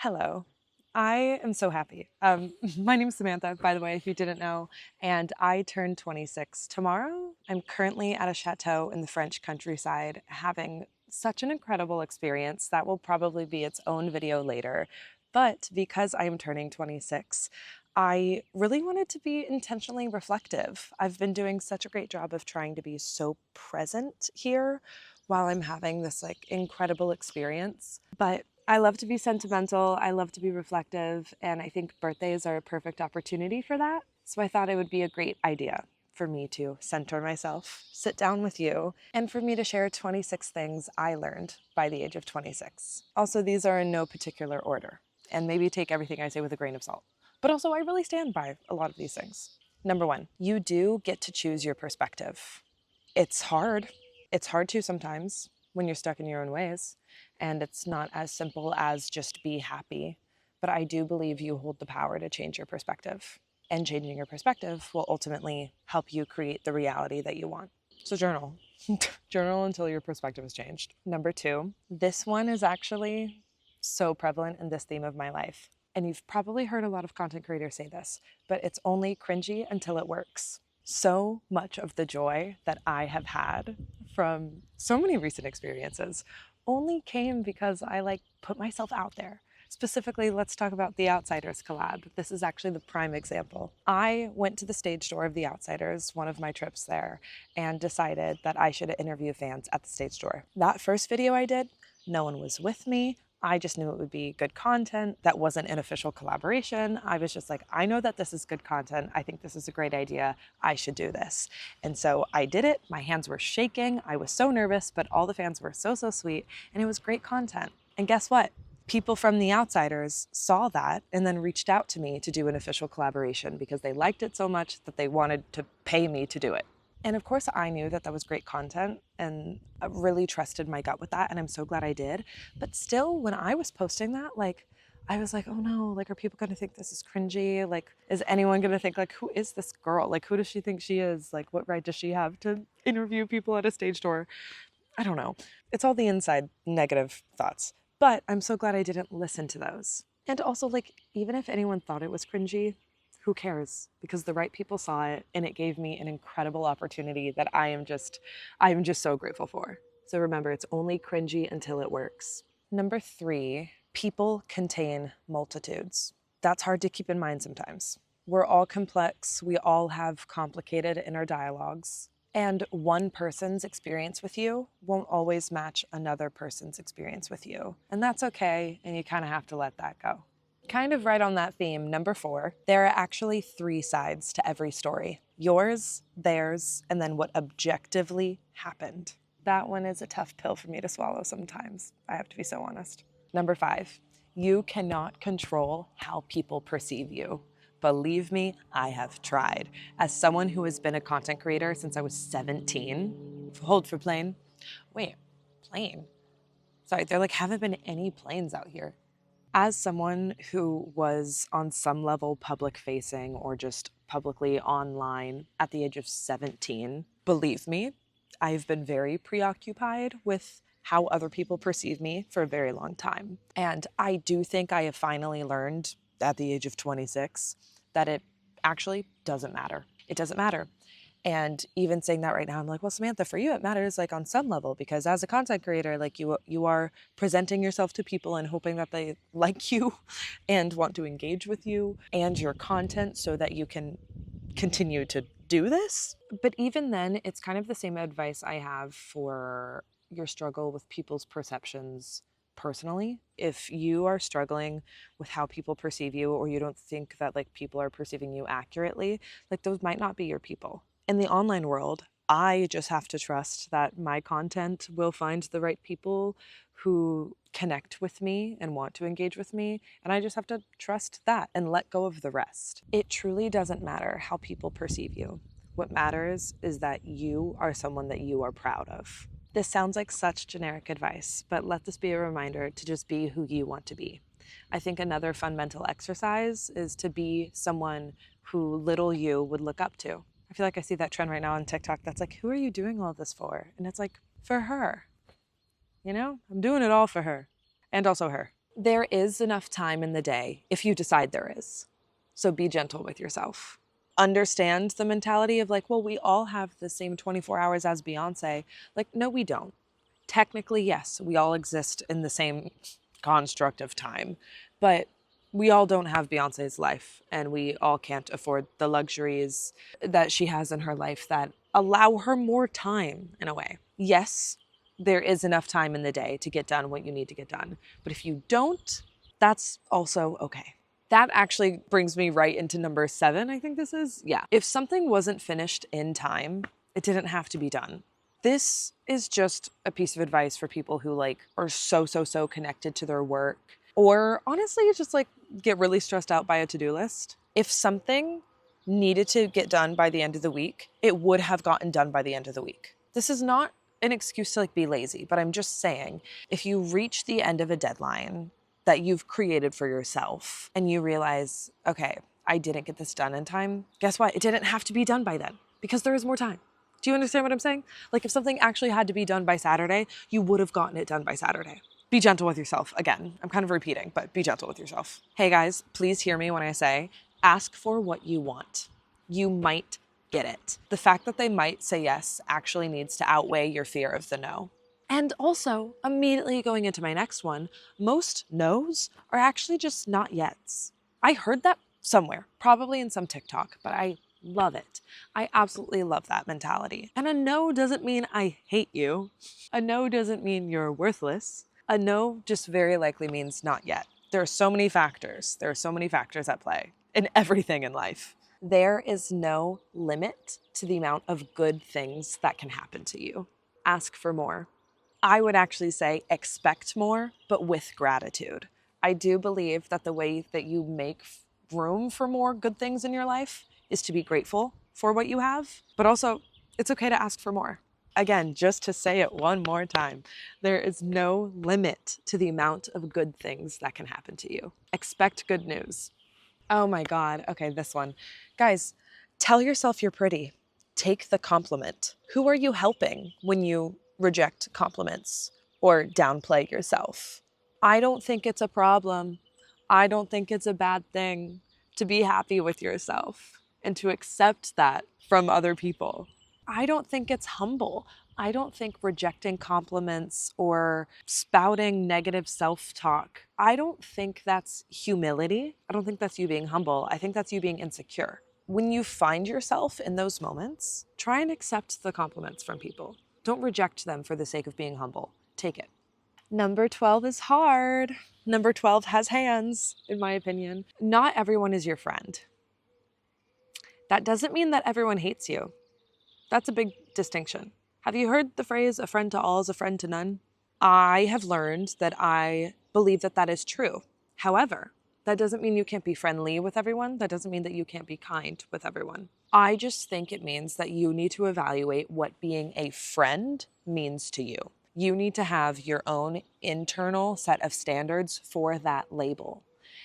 Hello. I am so happy. My name's Samantha, by the way, if you didn't know, and I turned 26 tomorrow. I'm currently at a chateau in the French countryside having such an incredible experience that will probably be its own video later. But because I am turning 26, I really wanted to be intentionally reflective. I've been doing such a great job of trying to be so present here while I'm having this incredible experience. But I love to be sentimental, I love to be reflective, and I think birthdays are a perfect opportunity for that. So I thought it would be a great idea for me to center myself, sit down with you, and for me to share 26 things I learned by the age of 26. Also, these are in no particular order, and maybe take everything I say with a grain of salt. But also, I really stand by a lot of these things. Number one, you do get to choose your perspective. It's hard. It's hard to sometimes when you're stuck in your own ways. And it's not as simple as just be happy. But I do believe you hold the power to change your perspective. And changing your perspective will ultimately help you create the reality that you want. So journal. Journal until your perspective has changed. Number two, this one is actually so prevalent in this theme of my life. And you've probably heard a lot of content creators say this, but it's only cringy until it works. So much of the joy that I have had from so many recent experiences only came because I put myself out there. Specifically, let's talk about the Outsiders collab. This is actually the prime example. I went to the stage door of the Outsiders, one of my trips there, and decided that I should interview fans at the stage door. That first video I did, no one was with me. I just knew it would be good content. That wasn't an official collaboration. I was just like, I know that this is good content. I think this is a great idea. I should do this. And so I did it. My hands were shaking. I was so nervous, but all the fans were so, so sweet. And it was great content. And guess what? People from the Outsiders saw that and then reached out to me to do an official collaboration because they liked it so much that they wanted to pay me to do it. And of course, I knew that that was great content and I really trusted my gut with that. And I'm so glad I did. But still, when I was posting that, I was like, oh no, are people going to think this is cringy? Is anyone going to think, who is this girl? Who does she think she is? What right does she have to interview people at a stage door? I don't know. It's all the inside negative thoughts. But I'm so glad I didn't listen to those. And also, even if anyone thought it was cringy, who cares? Because the right people saw it and it gave me an incredible opportunity that I'm just so grateful for. So remember, it's only cringy until it works. Number three, people contain multitudes. That's hard to keep in mind sometimes. We're all complex. We all have complicated inner dialogues. And one person's experience with you won't always match another person's experience with you. And that's okay, and you kind of have to let that go. Kind of right on that theme, number four, there are actually three sides to every story. Yours, theirs, and then what objectively happened. That one is a tough pill for me to swallow sometimes. I have to be so honest. Number five, you cannot control how people perceive you. Believe me, I have tried. As someone who has been a content creator since I was 17, hold for plane. Wait, plane? Sorry, there haven't been any planes out here. As someone who was on some level public facing or just publicly online at the age of 17, believe me, I've been very preoccupied with how other people perceive me for a very long time. And I do think I have finally learned at the age of 26 that it actually doesn't matter. It doesn't matter. And even saying that right now, I'm like, well, Samantha, for you, it matters on some level, because as a content creator, you are presenting yourself to people and hoping that they like you and want to engage with you and your content so that you can continue to do this. But even then, it's kind of the same advice I have for your struggle with people's perceptions personally. If you are struggling with how people perceive you, or you don't think that people are perceiving you accurately, those might not be your people. In the online world, I just have to trust that my content will find the right people who connect with me and want to engage with me. And I just have to trust that and let go of the rest. It truly doesn't matter how people perceive you. What matters is that you are someone that you are proud of. This sounds like such generic advice, but let this be a reminder to just be who you want to be. I think another fun mental exercise is to be someone who little you would look up to. I feel like I see that trend right now on TikTok that's who are you doing all this for? And it's for her. I'm doing it all for her. And also her. There is enough time in the day if you decide there is. So be gentle with yourself. Understand the mentality of like, well, we all have the same 24 hours as Beyonce. Like, no, we don't. Technically, yes, we all exist in the same construct of time, but we all don't have Beyonce's life, and we all can't afford the luxuries that she has in her life that allow her more time in a way. Yes, there is enough time in the day to get done what you need to get done, but if you don't, that's also okay. That actually brings me right into number 7, I think this is. Yeah. If something wasn't finished in time, it didn't have to be done. This is just a piece of advice for people who like are so connected to their work, or honestly just like get really stressed out by a to-do list. If something needed to get done by the end of the week, it would have gotten done by the end of the week. This is not an excuse to like be lazy, but I'm just saying, if you reach the end of a deadline that you've created for yourself and you realize, okay, I didn't get this done in time, guess what? It didn't have to be done by then because there is more time. Do you understand what I'm saying? Like if something actually had to be done by Saturday, you would have gotten it done by Saturday. Be gentle with yourself. Again, I'm kind of repeating, but be gentle with yourself. Hey guys, please hear me when I say, ask for what you want. You might get it. The fact that they might say yes actually needs to outweigh your fear of the no. And also, immediately going into my next one, most no's are actually just not yets. I heard that somewhere, probably in some TikTok, but I love it. I absolutely love that mentality. And a no doesn't mean I hate you. A no doesn't mean you're worthless. A no just very likely means not yet. There are so many factors. There are so many factors at play in everything in life. There is no limit to the amount of good things that can happen to you. Ask for more. I would actually say expect more, but with gratitude. I do believe that the way that you make room for more good things in your life is to be grateful for what you have, but also it's okay to ask for more. Again, just to say it one more time, there is no limit to the amount of good things that can happen to you. Expect good news. Oh my God. Okay, this one. Guys, tell yourself you're pretty. Take the compliment. Who are you helping when you reject compliments or downplay yourself? I don't think it's a problem. I don't think it's a bad thing to be happy with yourself and to accept that from other people. I don't think it's humble. I don't think rejecting compliments or spouting negative self-talk, I don't think that's humility. I don't think that's you being humble. I think that's you being insecure. When you find yourself in those moments, try and accept the compliments from people. Don't reject them for the sake of being humble. Take it. Number 12 is hard. Number 12 has hands, in my opinion. Not everyone is your friend. That doesn't mean that everyone hates you. That's a big distinction. Have you heard the phrase, a friend to all is a friend to none? I have learned that I believe that that is true. However, that doesn't mean you can't be friendly with everyone. That doesn't mean that you can't be kind with everyone. I just think it means that you need to evaluate what being a friend means to you. You need to have your own internal set of standards for that label.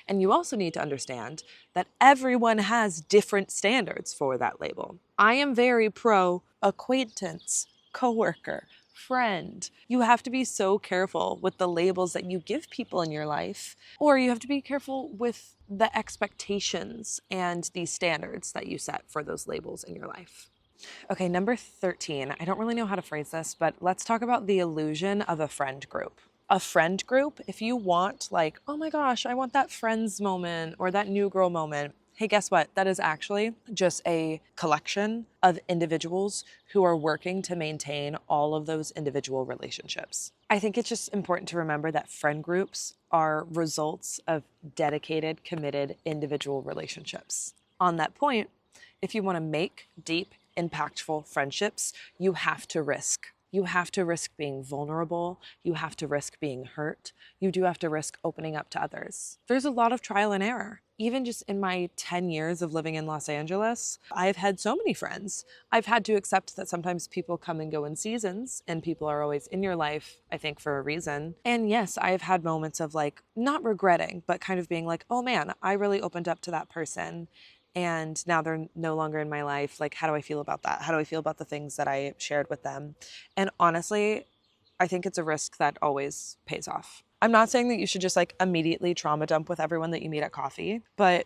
And you also need to understand that everyone has different standards for that label. I am very pro acquaintance, coworker, friend. You have to be so careful with the labels that you give people in your life, or you have to be careful with the expectations and the standards that you set for those labels in your life. Okay, number 13. I don't really know how to phrase this, but let's talk about the illusion of a friend group. A friend group, if you want like, oh my gosh, I want that friends moment or that new girl moment. Hey, guess what? That is actually just a collection of individuals who are working to maintain all of those individual relationships. I think it's just important to remember that friend groups are results of dedicated, committed individual relationships. On that point, if you want to make deep, impactful friendships, you have to risk. You have to risk being vulnerable. You have to risk being hurt. You do have to risk opening up to others. There's a lot of trial and error. Even just in my 10 years of living in Los Angeles, I've had so many friends. I've had to accept that sometimes people come and go in seasons and people are always in your life, I think, for a reason. And yes, I've had moments of like, not regretting, but kind of being like, oh man, I really opened up to that person. And now they're no longer in my life. Like, how do I feel about that? How do I feel about the things that I shared with them? And honestly, I think it's a risk that always pays off. I'm not saying that you should just like immediately trauma dump with everyone that you meet at coffee, but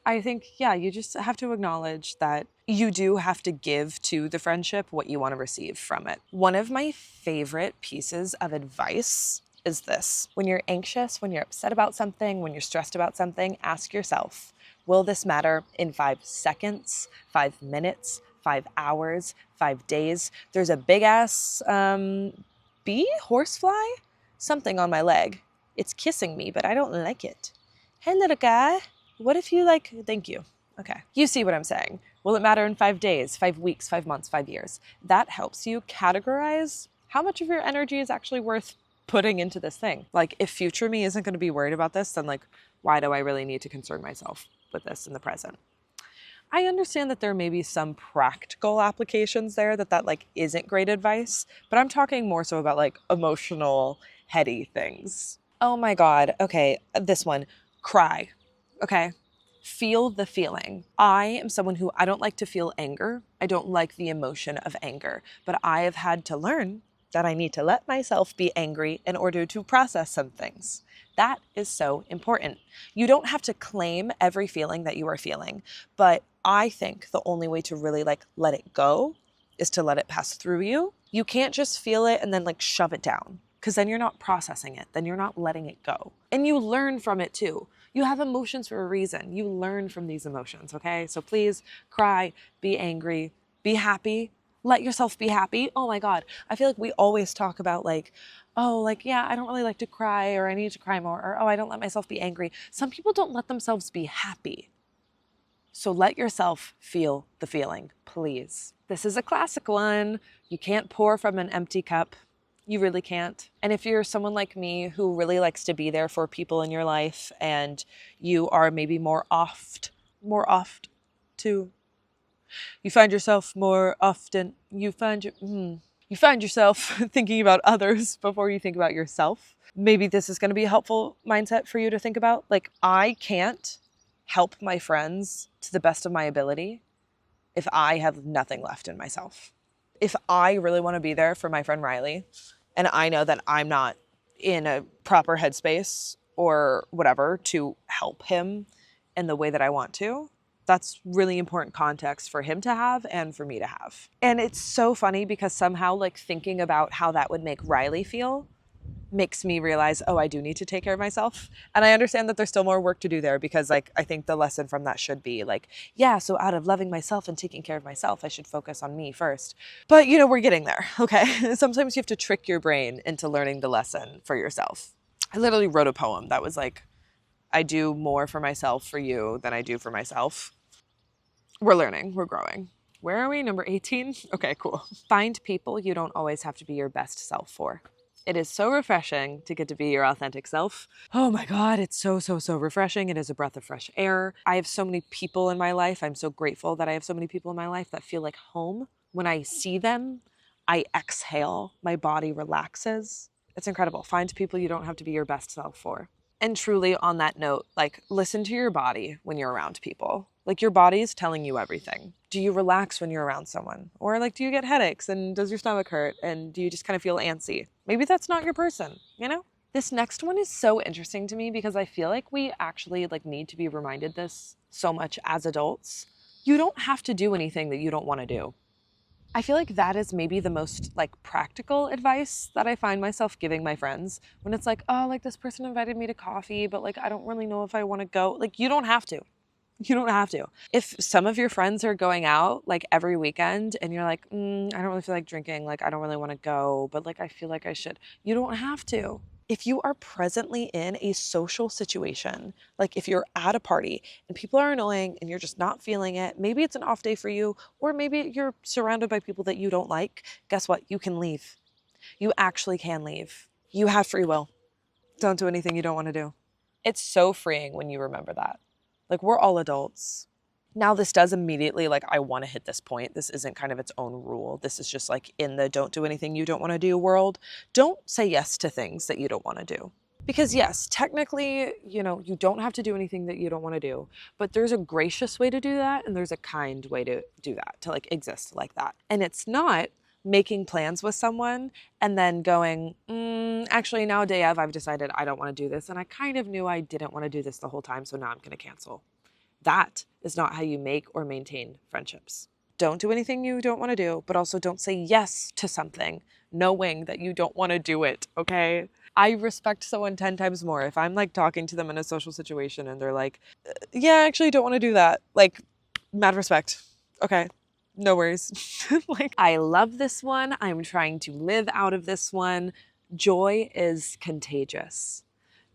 I think, yeah, you just have to acknowledge that you do have to give to the friendship what you want to receive from it. One of my favorite pieces of advice is this. When you're anxious, when you're upset about something, when you're stressed about something, ask yourself, will this matter in 5 seconds, 5 minutes, 5 hours, 5 days? There's a big ass bee, horsefly, something on my leg. It's kissing me, but I don't like it. Hey, little guy, what if you like, thank you. Okay, you see what I'm saying. Will it matter in 5 days, 5 weeks, 5 months, 5 years? That helps you categorize how much of your energy is actually worth putting into this thing. Like, if future me isn't going to be worried about this, then like, why do I really need to concern myself with this in the present? I understand that there may be some practical applications there that like isn't great advice, but I'm talking more so about like emotional, heady things. Oh my God. Okay, this one. Cry. Okay. Feel the feeling. I am someone who I don't like to feel anger. I don't like the emotion of anger, but I have had to learn that I need to let myself be angry in order to process some things. That is so important. You don't have to claim every feeling that you are feeling, but I think the only way to really like let it go is to let it pass through you. You can't just feel it and then like shove it down, because then you're not processing it. Then you're not letting it go. And you learn from it too. You have emotions for a reason. You learn from these emotions, okay? So please cry, be angry, be happy. Let yourself be happy. Oh my God. I feel like we always talk about like, oh, like, yeah, I don't really like to cry, or I need to cry more, or oh, I don't let myself be angry. Some people don't let themselves be happy. So let yourself feel the feeling, please. This is a classic one. You can't pour from an empty cup. You really can't. And if you're someone like me who really likes to be there for people in your life, and you are maybe you find yourself more often, you find yourself thinking about others before you think about yourself. Maybe this is going to be a helpful mindset for you to think about. Like, I can't help my friends to the best of my ability if I have nothing left in myself. If I really want to be there for my friend Riley, and I know that I'm not in a proper headspace or whatever to help him in the way that I want to, that's really important context for him to have and for me to have. And it's so funny because somehow like thinking about how that would make Riley feel makes me realize, oh, I do need to take care of myself. And I understand that there's still more work to do there, because like I think the lesson from that should be like, yeah, so out of loving myself and taking care of myself, I should focus on me first. But you know, we're getting there, okay? Sometimes you have to trick your brain into learning the lesson for yourself. I literally wrote a poem that was like, I do more for myself for you than I do for myself. We're learning, we're growing. Where are we? Number 18? Okay, cool. Find people you don't always have to be your best self for. It is so refreshing to get to be your authentic self. Oh my God, it's so refreshing. It is a breath of fresh air. I have so many people in my life. I'm so grateful that I have so many people in my life that feel like home. When I see them, I exhale. My body relaxes. It's incredible. Find people you don't have to be your best self for. And truly, on that note, like, listen to your body when you're around people. Like, your body is telling you everything. Do you relax when you're around someone? Or like, do you get headaches, and does your stomach hurt, and do you just kind of feel antsy? Maybe that's not your person, you know? This next one is so interesting to me because I feel like we actually like need to be reminded this so much as adults. You don't have to do anything that you don't want to do. I feel like that is maybe the most like practical advice that I find myself giving my friends when it's like, oh, like this person invited me to coffee, but like I don't really know if I want to go. Like, you don't have to. You don't have to. If some of your friends are going out like every weekend and you're like, I don't really feel like drinking, like I don't really want to go, but like I feel like I should. You don't have to. If you are presently in a social situation, like if you're at a party and people are annoying and you're just not feeling it, maybe it's an off day for you, or maybe you're surrounded by people that you don't like, guess what? You can leave. You actually can leave. You have free will. Don't do anything you don't want to do. It's so freeing when you remember that. Like, we're all adults. Now, this does immediately, like, I want to hit this point. This isn't kind of its own rule. This is just like in the don't do anything you don't want to do world. Don't say yes to things that you don't want to do. Because yes, technically, you know, you don't have to do anything that you don't want to do, but there's a gracious way to do that, and there's a kind way to do that, to like exist like that. And it's not making plans with someone and then going, actually now day of, I've decided I don't want to do this. And I kind of knew I didn't want to do this the whole time. So now I'm going to cancel. That is not how you make or maintain friendships. Don't do anything you don't want to do, but also don't say yes to something knowing that you don't want to do it, okay? I respect someone 10 times more if I'm like talking to them in a social situation and they're like, yeah, I actually don't want to do that. Like, mad respect. Okay, no worries. Like, I love this one. I'm trying to live out of this one. Joy is contagious.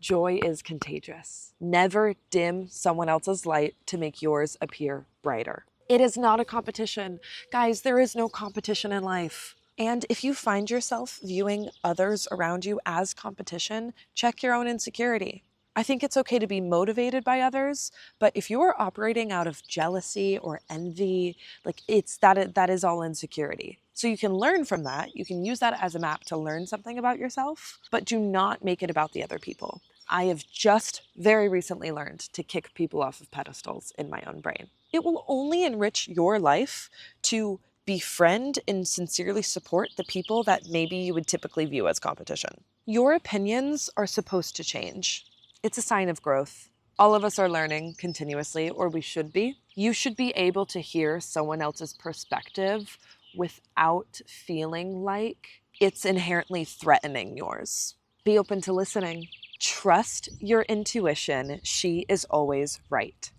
Joy is contagious. Never dim someone else's light to make yours appear brighter. It is not a competition. Guys, there is no competition in life. And if you find yourself viewing others around you as competition, check your own insecurity. I think it's okay to be motivated by others, but if you are operating out of jealousy or envy, like that is all insecurity. So you can learn from that. You can use that as a map to learn something about yourself, but do not make it about the other people. I have just very recently learned to kick people off of pedestals in my own brain. It will only enrich your life to befriend and sincerely support the people that maybe you would typically view as competition. Your opinions are supposed to change. It's a sign of growth. All of us are learning continuously, or we should be. You should be able to hear someone else's perspective without feeling like it's inherently threatening yours. Be open to listening. Trust your intuition. She is always right.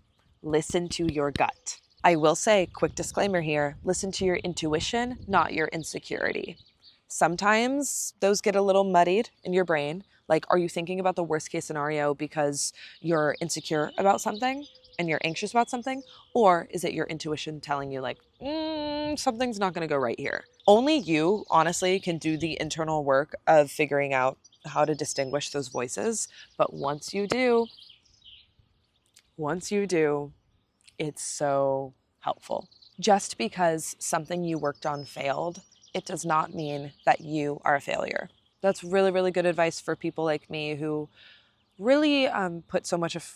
Listen to your gut. I will say, quick disclaimer here, listen to your intuition, not your insecurity. Sometimes those get a little muddied in your brain. Like, are you thinking about the worst case scenario because you're insecure about something and you're anxious about something? Or is it your intuition telling you like, something's not going to go right here? Only you, honestly, can do the internal work of figuring out how to distinguish those voices. But once you do, it's so helpful. Just because something you worked on failed, it does not mean that you are a failure. That's really, really good advice for people like me who really put so much of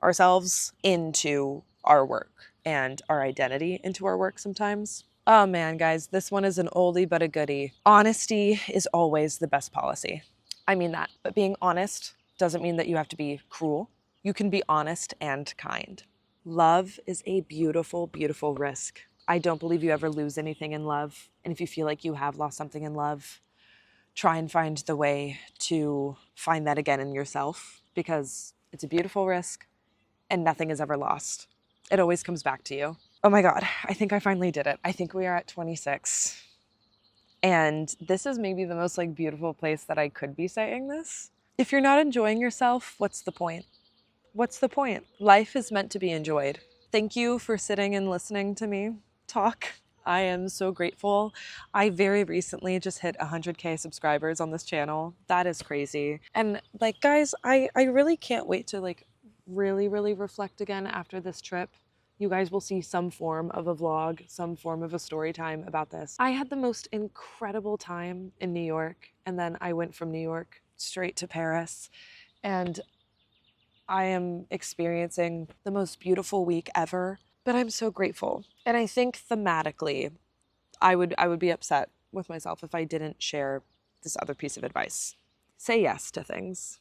ourselves into our work and our identity into our work sometimes. Oh man, guys, this one is an oldie but a goodie. Honesty is always the best policy. I mean that, but being honest doesn't mean that you have to be cruel. You can be honest and kind. Love is a beautiful, beautiful risk. I don't believe you ever lose anything in love. And if you feel like you have lost something in love, try and find the way to find that again in yourself, because it's a beautiful risk and nothing is ever lost. It always comes back to you. Oh my God, I think I finally did it. I think we are at 26. And this is maybe the most like beautiful place that I could be saying this. If you're not enjoying yourself, what's the point? What's the point? Life is meant to be enjoyed. Thank you for sitting and listening to me talk. I am so grateful. I very recently just hit 100K subscribers on this channel. That is crazy. And like, guys, I really can't wait to like really reflect again after this trip. You guys will see some form of a vlog, some form of a story time about this. I had the most incredible time in New York, and then I went from New York straight to Paris, and I am experiencing the most beautiful week ever, but I'm so grateful. And I think thematically, I would be upset with myself if I didn't share this other piece of advice. Say yes to things.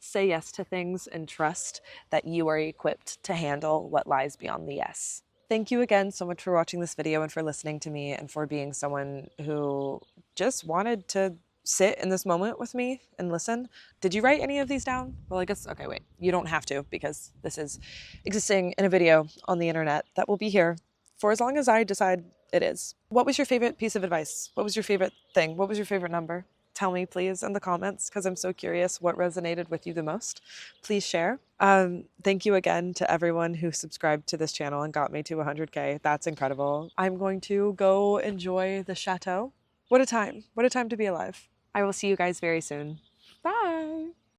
Say yes to things and trust that you are equipped to handle what lies beyond the yes. Thank you again so much for watching this video and for listening to me and for being someone who just wanted to sit in this moment with me and listen. Did you write any of these down? Well, I guess, okay, wait, you don't have to, because this is existing in a video on the internet that will be here for as long as I decide it is. What was your favorite piece of advice? What was your favorite thing? What was your favorite number? Tell me, please, in the comments, because I'm so curious what resonated with you the most. Please share. Thank you again to everyone who subscribed to this channel and got me to 100K. That's incredible. I'm going to go enjoy the chateau. What a time. What a time to be alive. I will see you guys very soon. Bye.